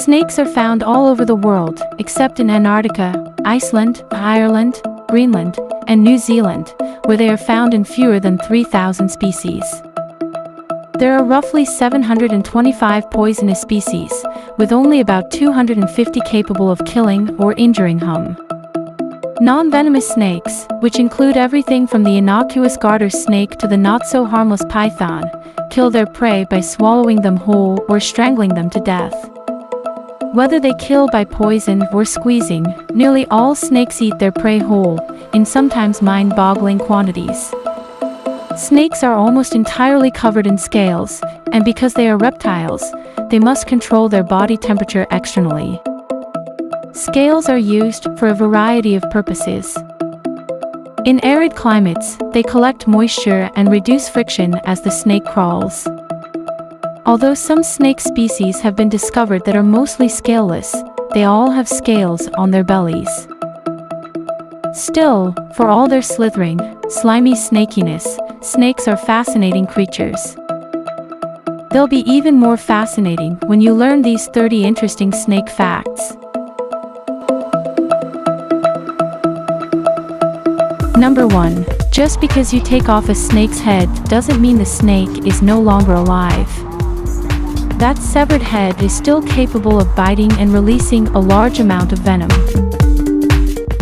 Snakes are found all over the world, except in Antarctica, Iceland, Ireland, Greenland, and New Zealand, where they are found in fewer than 3,000 species. There are roughly 725 poisonous species, with only about 250 capable of killing or injuring hum. Non-venomous snakes, which include everything from the innocuous garter snake to the not-so-harmless python, kill their prey by swallowing them whole or strangling them to death. Whether they kill by poison or squeezing, nearly all snakes eat their prey whole, in sometimes mind-boggling quantities. Snakes are almost entirely covered in scales, and because they are reptiles, they must control their body temperature externally. Scales are used for a variety of purposes. In arid climates, they collect moisture and reduce friction as the snake crawls. Although some snake species have been discovered that are mostly scaleless, they all have scales on their bellies. Still, for all their slithering, slimy snakiness, snakes are fascinating creatures. They'll be even more fascinating when you learn these 30 interesting snake facts. Number 1. Just because you take off a snake's head doesn't mean the snake is no longer alive. That severed head is still capable of biting and releasing a large amount of venom.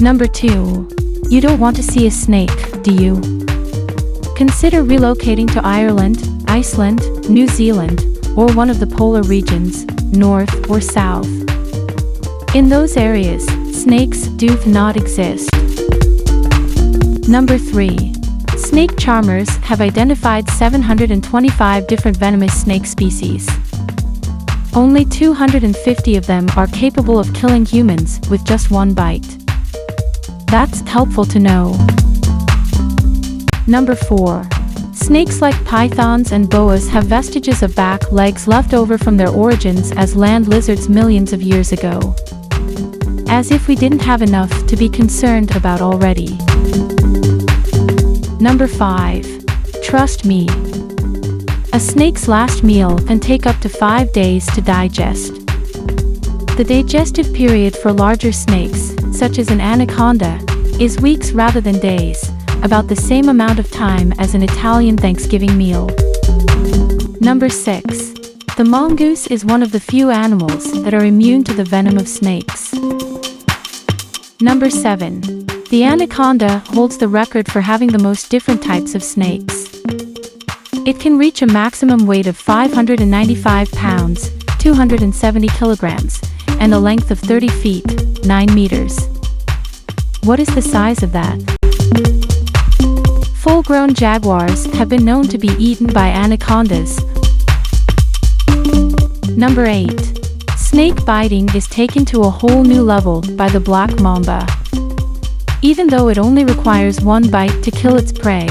Number 2. You don't want to see a snake, do you? Consider relocating to Ireland, Iceland, New Zealand, or one of the polar regions, north or south. In those areas, snakes do not exist. Number 3. Snake charmers have identified 725 different venomous snake species. Only 250 of them are capable of killing humans with just one bite. That's helpful to know. Number 4. Snakes like pythons and boas have vestiges of back legs left over from their origins as land lizards millions of years ago. As if we didn't have enough to be concerned about already. Number 5. Trust me. A snake's last meal can take up to 5 days to digest. The digestive period for larger snakes, such as an anaconda, is weeks rather than days, about the same amount of time as an Italian Thanksgiving meal. Number 6. The mongoose is one of the few animals that are immune to the venom of snakes. Number 7. The anaconda holds the record for having the most different types of snakes. It can reach a maximum weight of 595 pounds, 270 kilograms, and a length of 30 feet, 9 meters. What is the size of that? Full-grown jaguars have been known to be eaten by anacondas. Number 8. Snake biting is taken to a whole new level by the black mamba. Even though it only requires one bite to kill its prey,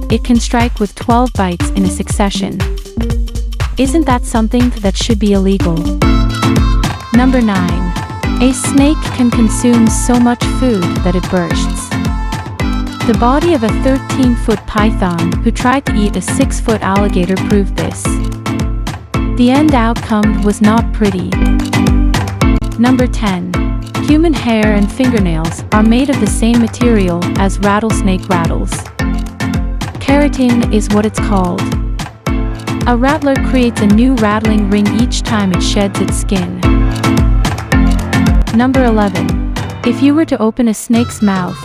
it can strike with 12 bites in a succession. Isn't that something that should be illegal? Number 9. A snake can consume so much food that it bursts. The body of a 13-foot python who tried to eat a 6-foot alligator proved this. The end outcome was not pretty. Number 10. Human hair and fingernails are made of the same material as rattlesnake rattles. Keratin is what it's called. A rattler creates a new rattling ring each time it sheds its skin. Number 11. If you were to open a snake's mouth,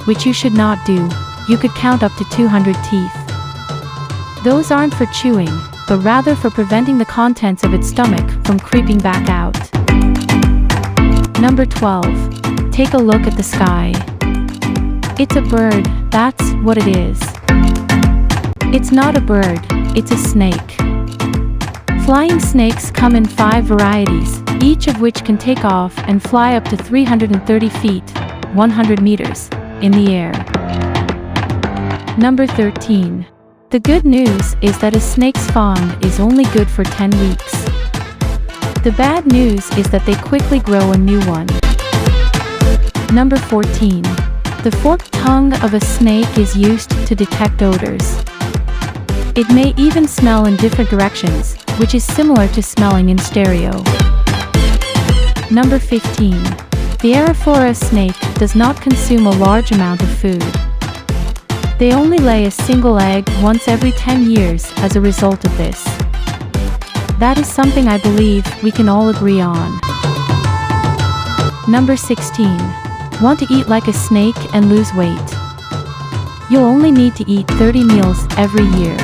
which you should not do, you could count up to 200 teeth. Those aren't for chewing, but rather for preventing the contents of its stomach from creeping back out. Number 12. Take a look at the sky. It's a bird, that's what it is. It's not a bird, it's a snake. Flying snakes come in 5 varieties, each of which can take off and fly up to 330 feet, 100 meters, in the air. Number 13. The good news is that a snake's fawn is only good for 10 weeks. The bad news is that they quickly grow a new one. Number 14. The forked tongue of a snake is used to detect odors. It may even smell in different directions, which is similar to smelling in stereo. Number 15. The Aerophora snake does not consume a large amount of food. They only lay a single egg once every 10 years as a result of this. That is something I believe we can all agree on. Number 16. Want to eat like a snake and lose weight? You'll only need to eat 30 meals every year.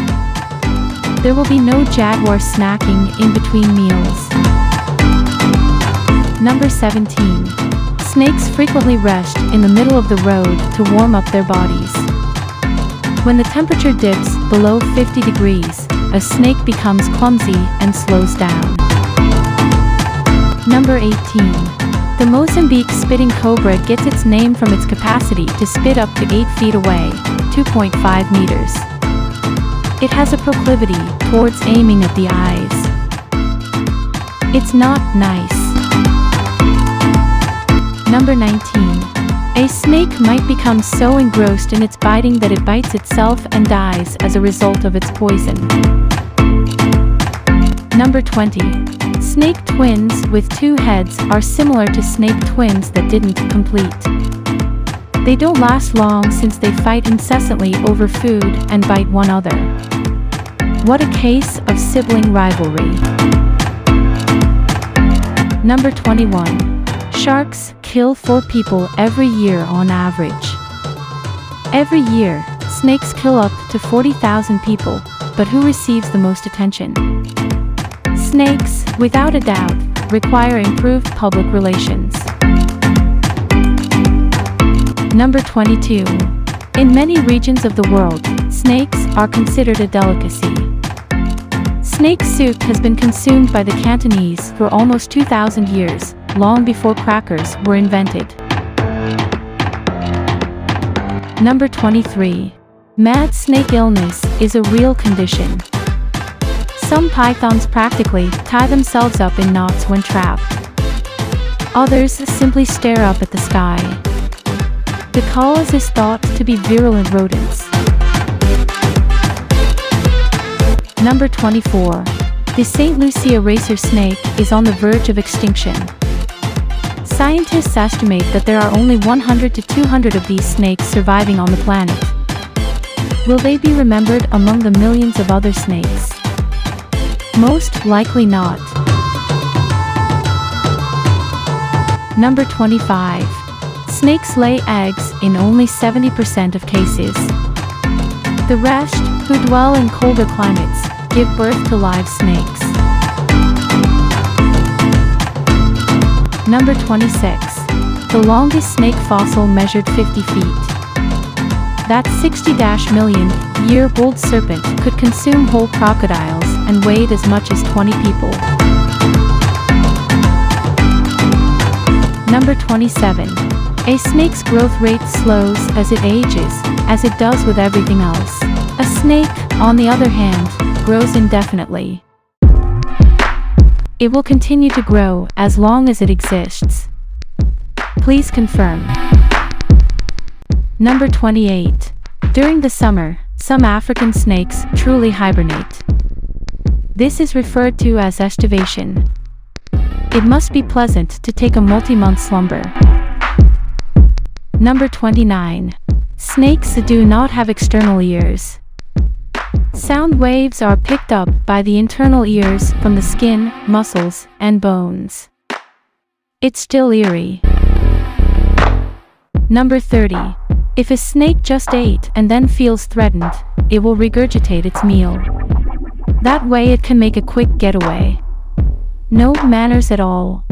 There will be no jaguar snacking in between meals. Number 17. Snakes frequently rest in the middle of the road to warm up their bodies. When the temperature dips below 50 degrees, a snake becomes clumsy and slows down. Number 18. The Mozambique spitting cobra gets its name from its capacity to spit up to 8 feet away, 2.5 meters. It has a proclivity towards aiming at the eyes. It's not nice. Number 19. A snake might become so engrossed in its biting that it bites itself and dies as a result of its poison. Number 20. Snake twins with 2 heads are similar to snake twins that didn't complete. They don't last long since they fight incessantly over food and bite one another. What a case of sibling rivalry. Number 21. Sharks kill 4 people every year on average. Every year, snakes kill up to 40,000 people, but who receives the most attention? Snakes, without a doubt, require improved public relations. Number 22. In many regions of the world, snakes are considered a delicacy. Snake soup has been consumed by the Cantonese for almost 2,000 years, long before crackers were invented. Number 23. Mad snake illness is a real condition. Some pythons practically tie themselves up in knots when trapped. Others simply stare up at the sky. The cause is thought to be virulent rodents. Number 24. The St. Lucia racer snake is on the verge of extinction. Scientists estimate that there are only 100 to 200 of these snakes surviving on the planet. Will they be remembered among the millions of other snakes? Most likely not. Number 25. Snakes lay eggs in only 70% of cases. The rest, who dwell in colder climates, give birth to live snakes. Number 26. The longest snake fossil measured 50 feet. That 60-million-year-old serpent could consume whole crocodiles and weighed as much as 20 people. Number 27. A snake's growth rate slows as it ages, as it does with everything else. A snake, on the other hand, grows indefinitely. It will continue to grow as long as it exists. Please confirm. Number 28. During the summer, some African snakes truly hibernate. This is referred to as estivation. It must be pleasant to take a multi-month slumber. Number 29. Snakes do not have external ears. Sound waves are picked up by the internal ears from the skin, muscles, and bones. It's still eerie. Number 30. If a snake just ate and then feels threatened, it will regurgitate its meal. That way it can make a quick getaway. No manners at all.